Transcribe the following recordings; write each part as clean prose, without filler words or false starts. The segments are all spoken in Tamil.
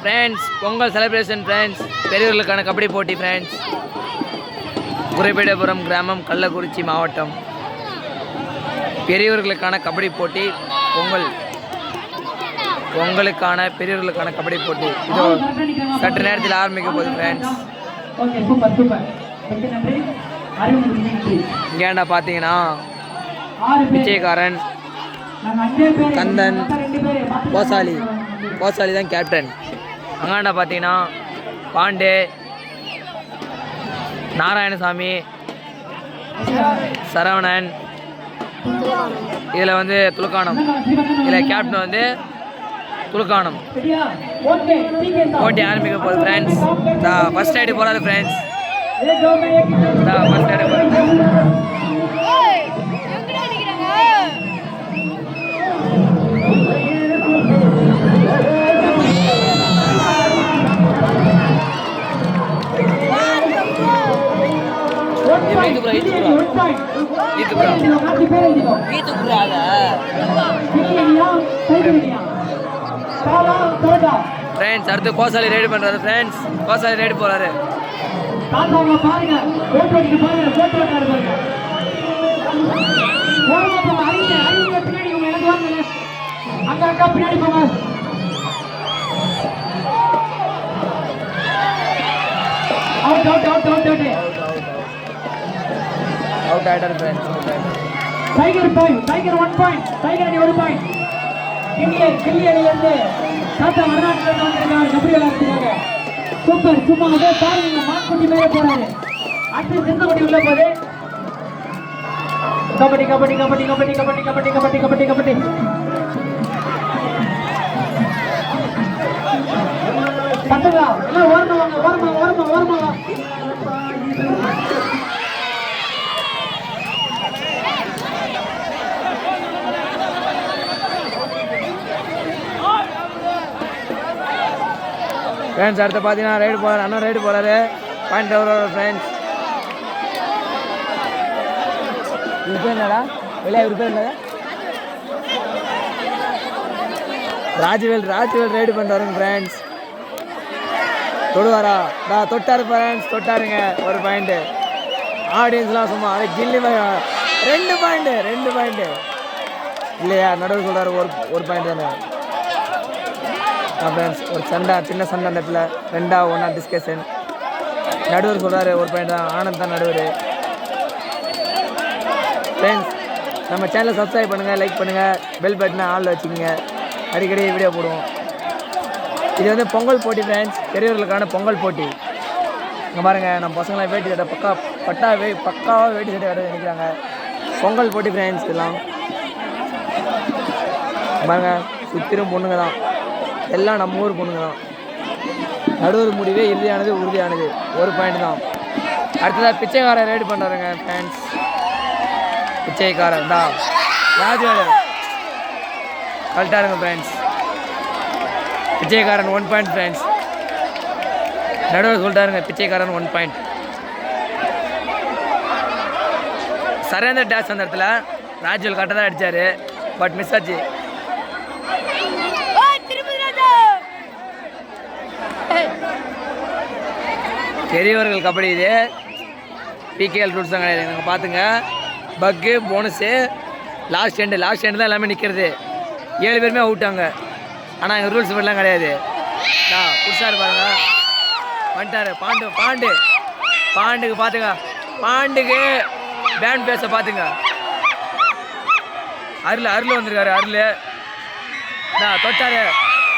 ஃப்ரெண்ட்ஸ் பொங்கல் செலிப்ரேஷன் ஃப்ரெண்ட்ஸ், பெரியவர்களுக்கான கபடி போட்டி ஃப்ரெண்ட்ஸ். குறைபேடபுரம் கிராமம், கள்ளக்குறிச்சி மாவட்டம். பெரியவர்களுக்கான கபடி போட்டி பொங்கலுக்கான பெரியவர்களுக்கான கபடி போட்டி இதோ சற்று நேரத்தில் ஆரம்பிக்க போகுது ஃப்ரெண்ட்ஸ். இங்கேண்டா பார்த்தீங்கன்னா பிச்சைக்காரன், கந்தன், கோசாலி தான் கேப்டன். அங்காண்டா பார்த்தீங்கன்னா பாண்டே, நாராயணசாமி, சரவணன், இதில் வந்து துலுக்கானம், இதில் கேப்டன் வந்து துலுக்கானம். போட்டி ஆரம்பிக்க போகுது ஃப்ரெண்ட்ஸ். ஃபர்ஸ்ட் ரைடு போகிறாரு ஃப்ரெண்ட்ஸ். ஃபர்ஸ்ட் ரைடு போகிறாரு. ஃப்ரெண்ட்ஸ் அடுத்து கோசாலி ரைடு பண்றாரு ஃப்ரெண்ட்ஸ். கோசாலி ரைடு போறாரு. அவுட் ஆயிட்டாரு ஃப்ரெண்ட்ஸ். டைகர் 1 பாயிண்ட், டைகர் அணி 1 பாயிண்ட். கில்லி அணியிலிருந்து தாத்தா வடநாட்டிலிருந்து வந்திருக்காரு கபடி விளையாடுறதுக்காக. சூப்பர், சும்மா அதே பாருங்க, மான்குட்டி மேலே போறாரு. அடுத்து சிந்தகுடி உள்ள போது. கபடி கபடி கபடி கபடி கபடி கபடி கபடி கபடி கபடி பத்துங்களா எல்லாம் ஓரமா வாங்க, ஓரமா ஓரமா ஓரமா வா. ஃப்ரெண்ட்ஸ் அடுத்து பார்த்தீங்கன்னா ரைடு போகிறார், அண்ணா ரைடு போகிறாரு. பாயிண்ட் வர ஃப்ரெண்ட்ஸ். இது பேர் என்னடா வெளியே, இவர் பேர் என்னடா? ராஜுவேல் ரைடு பண்ணுறாருங்க ஃப்ரெண்ட்ஸ். தொடுவாரா? தொட்டாரு ஃப்ரெண்ட்ஸ், தொட்டாருங்க. ஒரு பாயிண்ட்டு. ஆடியன்ஸ்லாம் சும்மா அதை கில்லி 2 பாயிண்ட்டு இல்லையா? நடுவில் சொல்கிறாரு ஒரு பாயிண்ட் தானே ஃப்ரெண்ட்ஸ். ஒரு சண்டை, சின்ன சண்டை அந்த இடத்துல 2-1 டிஸ்கஷன். நடுவர் சொல்கிறாரு ஒரு பாயிண்ட் தான். ஆனந்த் தான் நடுவர். ஃப்ரெண்ட்ஸ் நம்ம சேனலை சப்ஸ்கிரைப் பண்ணுங்கள், லைக் பண்ணுங்கள், பெல் பட்டனை ஆளில் வச்சுக்கோங்க. அடிக்கடி வீடியோ போடுவோம். இது வந்து பொங்கல் போட்டி ஃப்ரெண்ட்ஸ், பெரியவர்களுக்கான பொங்கல் போட்டி. இங்கே பாருங்கள், நம்ம பசங்களாம் வேட்டி சட்டை பக்காவாக வேட்டி சட்டை கட்ட நினைக்கிறாங்க. பொங்கல் போட்டி ஃப்ரெண்ட்ஸ். இதெல்லாம் பாருங்கள், சுற்றிலும் பொண்ணுங்க தான், எல்லாம் நம்ம ஊர் பொண்ணுங்க தான். நடுவர் முடிவே உறுதியானது. ஒரு பாயிண்ட் தான். அடுத்ததாக பிச்சைக்காரன் ரைடு பண்ணுறாருங்க ஃப்ரெண்ட்ஸ். பிச்சைக்காரன் தான் ராஜுவேல் கரெக்டாக ஃப்ரெண்ட்ஸ். பிச்சைக்காரன் 1 பாயிண்ட் ஃப்ரெண்ட்ஸ். நடுவர் சொல்லிட்டாருங்க பிச்சைக்காரன் 1 பாயிண்ட். சரேந்தர் டேஷ் அந்த இடத்துல ராஜுவேல் கரெக்டாக தான் அடித்தார், பட் மிஸ் ஆச்சு. பெரியவர்கள் கபடி இது பிகேஎல் ரூல்ஸ் தான் கிடையாது. நாங்கள் பார்த்துங்க, பக்கு போனஸு லாஸ்ட் எண்டு தான் எல்லாமே நிற்கிறது. 7 பேருமே அவுட்டாங்க. ஆனால் எங்கள் ரூல்ஸ் இப்படிலாம் கிடையாது. புதுசாக பாருங்க, வந்துட்டாரு பாண்டுக்கு பார்த்துங்க. பாண்டுக்கு பேண்ட் பேச பார்த்துங்க. அருள் வந்திருக்காரு. தொட்டாரு.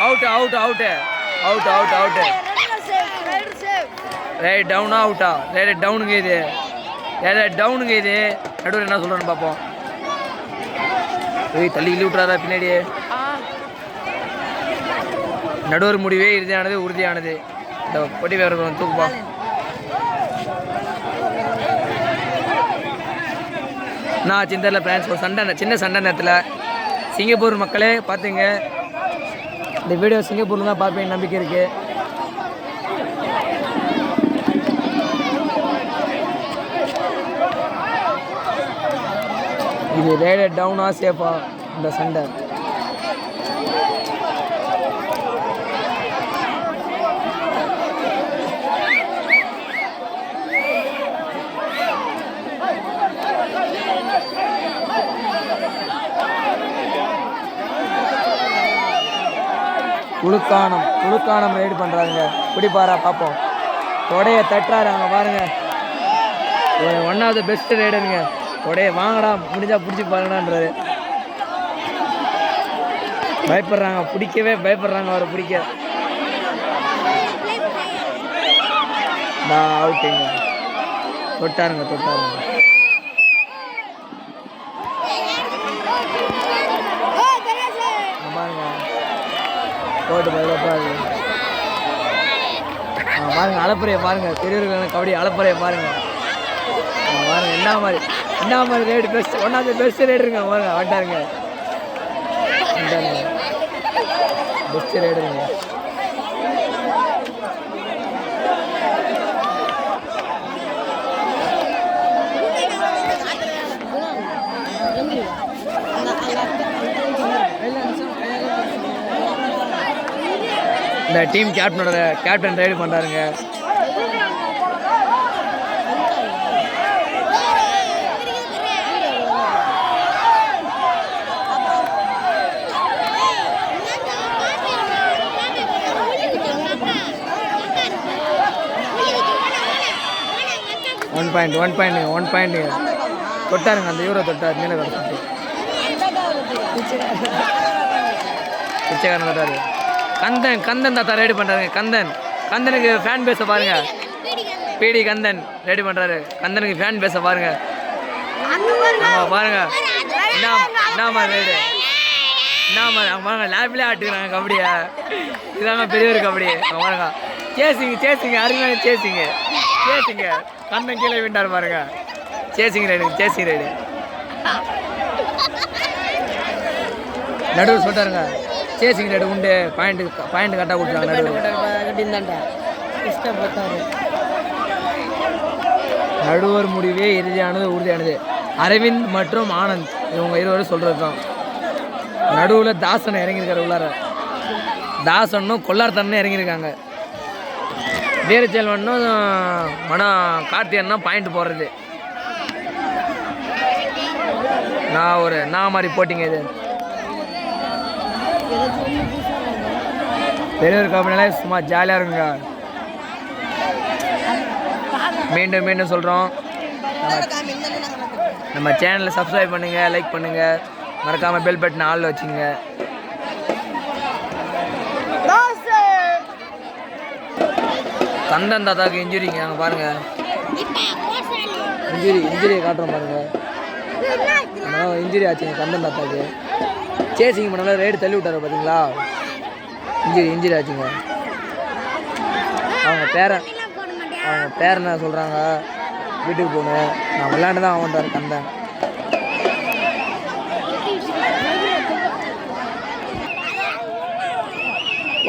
அவுட்டு ரைட் டவுனா அவுட்டா? ரைட் டவுனுங்க இது. நடுவர் என்ன சொல்கிறேன்னு பார்ப்போம். தள்ளி விட்டுறாரா பின்னாடியே? நடுவர் முடிவே உறுதியானது. இந்த பொட்டி வேறு தூக்குப்பா. நான் சிந்தரில் ஃப்ரெண்ட்ஸ் ஒரு சின்ன சண்டை நேரத்தில் சிங்கப்பூர் மக்களே பார்த்துங்க. இந்த வீடியோ சிங்கப்பூரில் தான் பார்ப்பேன் நம்பிக்கை இருக்குது. இது ரைடர் டவுனா சேஃபா இந்த சண்டை? குளுக்கானம் ரைடு பண்ணுறாங்க. பிடிப்பாரா பார்ப்போம். தொடையை தட்டுறாரு அவங்க பாருங்க. ஒன் ஆஃப் த பெஸ்ட் ரைடருங்க. தொடையை வாங்கடா முடிஞ்சா பிடிச்சி பாருங்கடான்றாரு. பயப்படுறாங்க, பிடிக்கவே பயப்படுறாங்க அவரை பிடிக்க. அவுட்டுங்க. தொட்டாருங்க பாருங்க. கோட்டு பதிலப்பாரு பாருங்க. அலப்புறையை பாருங்க. பெரியவர்கள் கபடி அலப்புறையை பாருங்க. பாருங்க என்ன மாதிரி raid best. One of the best ரேடுங்க. பாருங்க வட்டாருங்க. பெஸ்ட் ரேடுங்க. இந்த டீம் கேப்டன் ரைடு பண்ணுறாருங்க. ஒன் பாயிண்ட் தொட்டாருங்க. அந்த யூரோ தொட்டார். மேலே பிச்சைக்காரன் தொட்டாரு. கந்தன் தாத்தா ரெடி பண்ணுறாருங்க. கந்தனுக்கு ஃபேன் பேச பாருங்க. பிடி கந்தன் ரெடி பண்ணுறாரு. கந்தனுக்கு ஃபேன் பேச பாருங்க. பாருங்க என்ன மாதிரி ரைடு. என்ன மாதிரி அவங்க பாருங்க. லேப்லேயே ஆட்டுக்கிறாங்க கபடியை. இதாங்க பெரியவர் கபடி. பாருங்க. சேசிங்க அருமையான சேசிங்க. கந்தன் கீழே விண்டார் பாருங்க. சேசிங் ரைடு நடுவில் சொல்லிட்டாருங்க. சேசிங் ரைடு உண்டு. பாயிண்ட் கரெக்டாக கொடுத்தாங்க. நடுவர் முடிவே உறுதியானது. அரவிந்த் மற்றும் ஆனந்த் இவங்க இருவரும் சொல்கிறது தான். நடுவில் தாசன் இறங்கியிருக்காரு. உள்ளார தாசனும் கொள்ளார்த்தனும் இறங்கியிருக்காங்க. வீரச்செல்வனும் கார்த்தியன்னா பாயிண்ட் போடுறது. நான் மாதிரி போட்டிங்க. இது பெரியவர் கபடினாலே சும்மா ஜாலியாக இருக்குங்க. மீண்டும் சொல்கிறோம். நம்ம சேனலை சப்ஸ்கிரைப் பண்ணுங்கள், லைக் பண்ணுங்கள், மறக்காமல் பெல் பட்டன் ஆளில் வச்சுங்க. கந்தன் தாத்தாவுக்கு இன்ஜுரிங்க. அங்கே பாருங்கள். இன்ஜுரியை காட்டுறோம் பாருங்கள். இன்ஜுரி ஆச்சுங்க கந்தன் தாத்தாவுக்கு. சேசிங் பண்ணாலும் ரைடு தள்ளி விட்டாரு பார்த்தீங்களா. இன்ஜுரி ஆச்சுங்க. அவங்க பேர் என்ன சொல்கிறாங்க, வீட்டுக்கு போகணும். நான் விளையாண்டு தான் ஆகண்டாரு கந்தன்.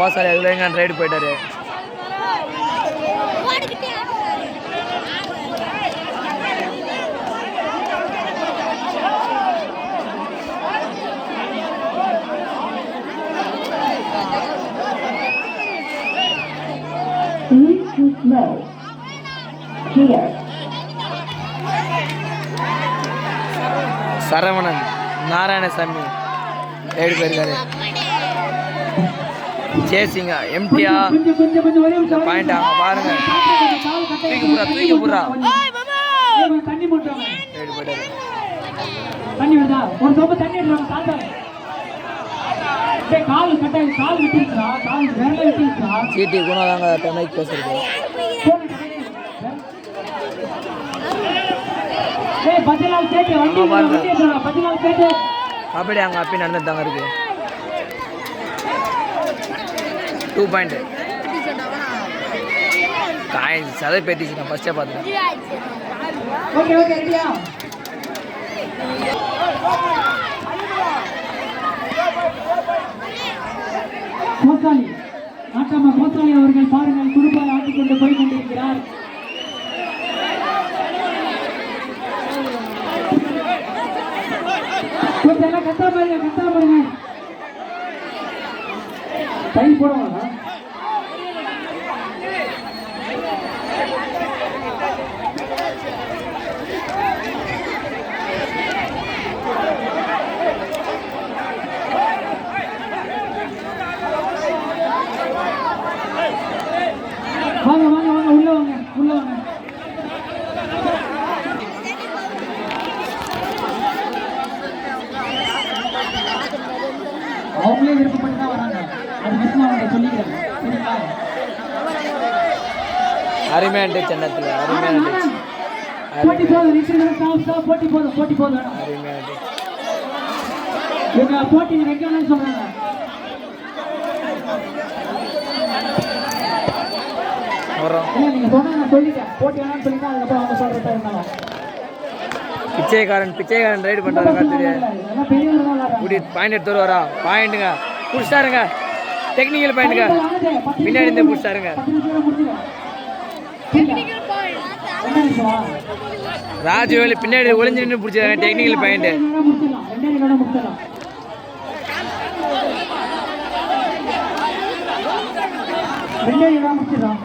வாசாரி அதுக்குள்ள எங்க ரைடு போயிட்டாரு. சரவணன் நாராயணசாமி ரைடு போயிருக்காரு. சேசிங்க எம்டியா பாயிண்ட். அவங்க பாருங்க. தூக்கி புறா ரைடு போயிட்டாரு. சீட்டி குணாதாங்க மைக் பேசுறது. கபடி அங்கே அப்படி நடந்துட்டு தாங்க இருக்கு. 2 பாயிண்ட் காயின் சதை பேட்டிச்சு. நான் ஃபர்ஸ்டே பார்த்தேன். கோசாலி அவர்கள் பாருங்கள் குடும்பம் ஆட்டிக் கொண்டு போய் கொண்டிருக்கிறார். கத்தா பாருங்க. கை போடுவாங்க. வாங்க வாங்க வாங்க உள்ள வாங்க உள்ள வாங்க. அவங்களே விருப்பப்பட்டு தான் வராங்க. அது மட்டும் நான் அவங்க சொல்லிக்கிறேன். சரிங்களா? அருமையாக இருந்துச்சு அண்ணத்தில், அருமையாக இருந்துச்சு, போட்டி போதும். போட்டி போதும், போட்டி போதும். அருமையாக இருந்துச்சு. இவங்க போட்டி வைக்கணும்னு சொல்றாங்க. வரோம். இல்லை நீங்க சொன்னா நான் சொல்லிட்டேன். போட்டி வேணாம்னு சொல்லிட்டேன். அதுக்கப்புறம் அவங்க சொல்றதா இருந்தாலும் பிச்சைக்காரன் ரைடு பண்ணுறாங்க. அதெல்லாம் பெரியவங்க தான் விளையாடுறாங்க. இப்படி பாயிண்ட் எடுத்து வருவாரா? பாயிண்ட்டுங்க பிடிச்சாருங்க. டெக்னிக்கல் பாயிண்ட்டுங்க. பின்னாடி இருந்து பிடிச்சாருங்க. 10 நிமிஷம் முடிச்சிடும். என்ன நிமிஷம்? ராஜுவேலு பின்னாடி ஒளிஞ்சு நின்று பிடிச்சாருங்க. Technical point. முடிச்சிடலாம். 2 நிமிடம் முடிச்சிடலாம். முடிச்சிடலாம்.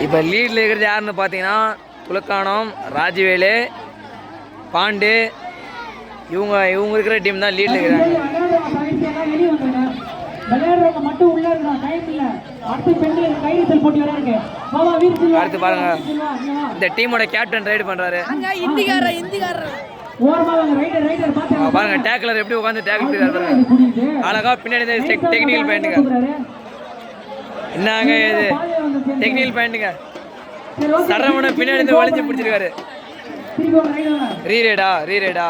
இப்போ லீடில் இருக்கிறது யாருன்னு பார்த்தீங்கன்னா துலக்கானம், ராஜுவேலு, பாண்டு, இவங்க இருக்கிற டீம் தான் லீடில் இருக்கிறாங்க. விளையாடுறவங்க மட்டும் உள்ள இருக்கணும். டைம் இல்ல. அடுத்து பெண்கள் கைத்தல் போட்டி வர இருக்கு. பாபா வீர் செல்வா. அடுத்து பாருங்க, இந்த டீமோட கேப்டன் ரைடு பண்றாரு. ஓரமா வாங்க. ரைடர் பாத்து பாருங்க டேக்லர் எப்படி உட்கார்ந்து டேக்கிள் பண்ணிருக்காரு பாருங்க. அழகா பின்னாடி டெக்னிக்கல் பாயிண்ட்டுங்க. என்னங்க இது டெக்னிக்கல் பாயிண்ட்டுங்க. சரவண பின்னாடி இருந்து வளைஞ்சு பிடிச்சிருக்காரு. ரீரைடா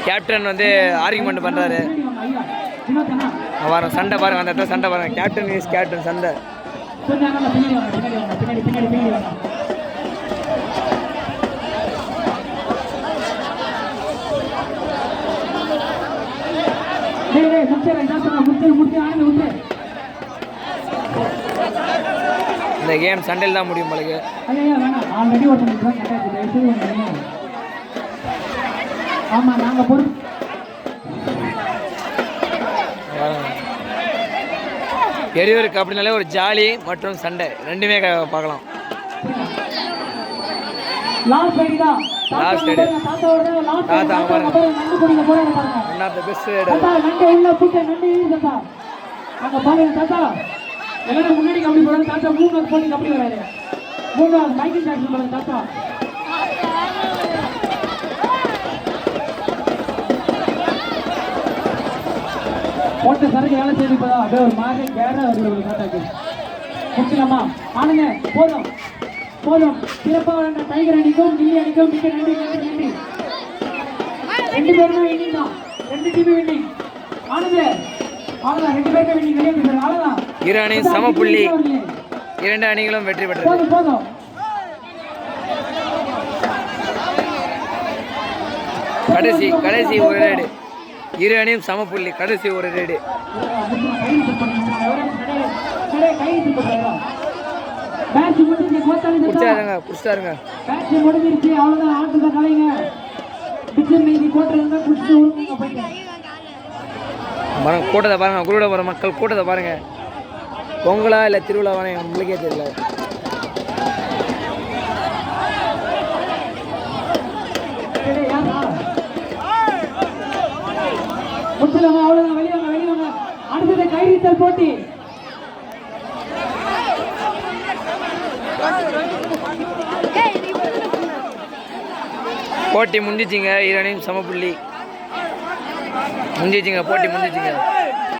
கேப்டன் வந்து ஆர்கியூமெண்ட் பண்றாரு. பாருங்க சண்டை பாருங்க, அந்த இடத்துல சண்டை பாருங்க. கேப்டன் இஸ் கேப்டன் சண்டை. இந்த கேம் சண்டையில் தான் முடியும் போலக்கு. ஆமா நாங்க பொறு பெரியவருக்கு அப்படின்னாலே ஒரு ஜாலி மற்றும் சண்டை ரெண்டுமே பார்க்கலாம். லாஸ்ட் ரைடு தான். லாஸ்ட் ரைடு தாத்தா பாருங்க. நண்டு குடிக்க போறாங்க பாருங்க. One of the best ride. தாத்தா நண்டு உள்ள புட்ட நண்டு தாத்தா. அங்க பாருங்க தாத்தா. எல்லாரும் முன்னாடி கபடி போறாங்க. தாத்தா மூணு போட்டி கபடி வராரு. மூணாவது மைக்கேல் ஜாக்சன் பாருங்க தாத்தா. போட்ட சரக்கு வேலை செய்து போதா அப்படியே ஒரு மாதிரி கேரா வருது தாத்தாக்கு. முடிச்சலாமா? ஆனுங்க போதும் போதும். சிறப்பாக விளையாண்ட டைகர் அணிக்கும் கில்லி அணிக்கும் மிக்க நன்றி நன்றி. 2 பேருமே வின்னிங் தான். 2 டீம் வின்னிங். ஆனது அவ்வளோதான். 2 பேருமே வின்னிங். வெளியே போயிடுறாங்க. அவ்வளோதான். இரு அணியும் சம புள்ளி. 2 அணிகளும் வெற்றி பெற்றது. போதும் போதும். கடைசி ஒரு ரைடு. இரு அணியும் சம புள்ளி. கடைசி ஒரு ரைடு. புடிச்சாருங்க. மேட்ச் முடிஞ்சிருச்சு. அவ்வளவுதான். ஆட்டத்தை கலைங்க. பிச்சர் மீதி கோட்டை குடிச்சு உருங்க போயிட்டு பாருங்க. கூட்டத்தை பாருங்க. குருட போகிற மக்கள் கூட்டத்தை பாருங்க. பொங்கலா இல்லை திருவிழாவானே நம்மளுக்கே தெரியல. முடிச்சலாமா? அவ்வளவுதான். வெளிவாங்க. அடுத்தது கைவித்தல் போட்டி. போட்டி முடிஞ்சிச்சிங்க. இரு அணியும் சம புள்ளி முடிஞ்சிச்சிங்க. போட்டி முடிஞ்சிச்சிங்க.